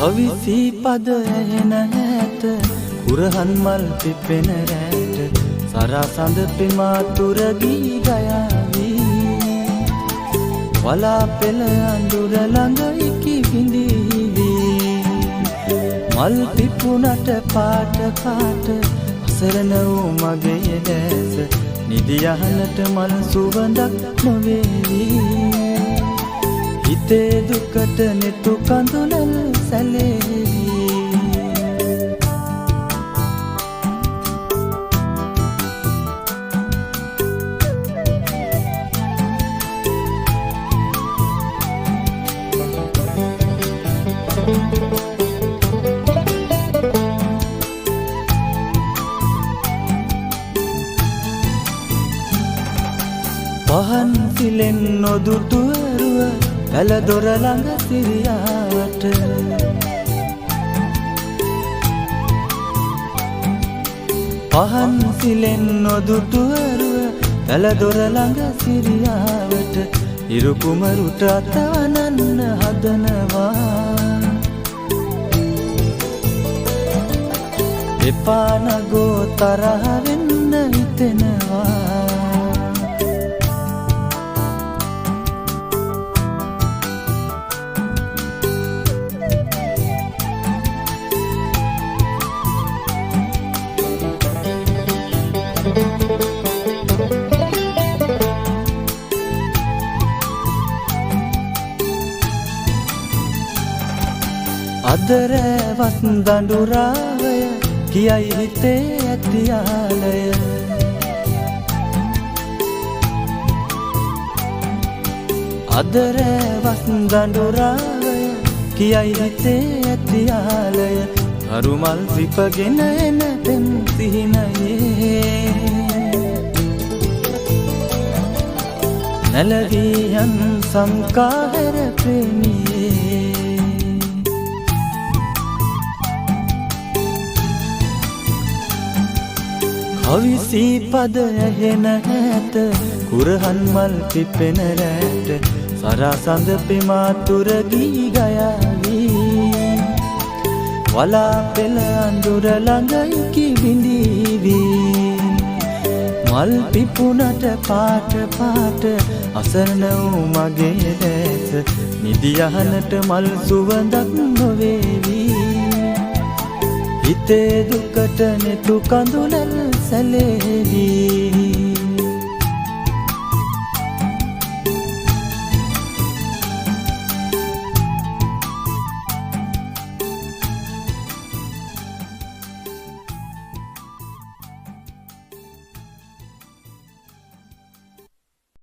කවිසි පද ඇහෙන හැට කුරහන් මල් පිපෙන රැට සරසඳ පිමාතුර ගී ගයාවී වලා පෙළ අඳුර ළඟ ඉකි බිඳීවී මල් පිපුණට පාට පාට අසරණ වූ මගේ දැස නිදියහනට මල් සුවඳක් නොවේවී හිතේ දුකට නෙතු කඳුලල් සැලේවී පහන් සිලෙන් නොදුටුවරුව පැල දොර ළඟ සිරියාවට පහන් සිලෙන් නොදුටුවරුව පැල දොර ළඟ සිරියාවට ඉරු කුමරුට අතවනන්න හදනවා එපා නගෝ තරහ වෙන්න හිතෙනවා අදරැවස් දඬුරාවය කියයි හිතේ ඇතියාලය අදරැවස් දඬුරාවය කියයි හිතේ ඇතියාලය කරුමල් සිපගෙන එන පෙම් සිහිනයේ නැලවියන් සංකාර ප්‍රේමියේ කවිසි පද ඇහෙන හැට කුරහන් මල් පිපෙන රැට සරසඳ පිමාතුර ගී ගයාවී වලා පෙළ අඳුර ළඟ ඉකි බිඳීවී මල් පිපුණට පාට පාට අසරණ වූ මගේ දැස නිදියහනට මල් සුවඳක් නොවේවී හිතේ දුකට නෙතු කඳුලල් සැලේවී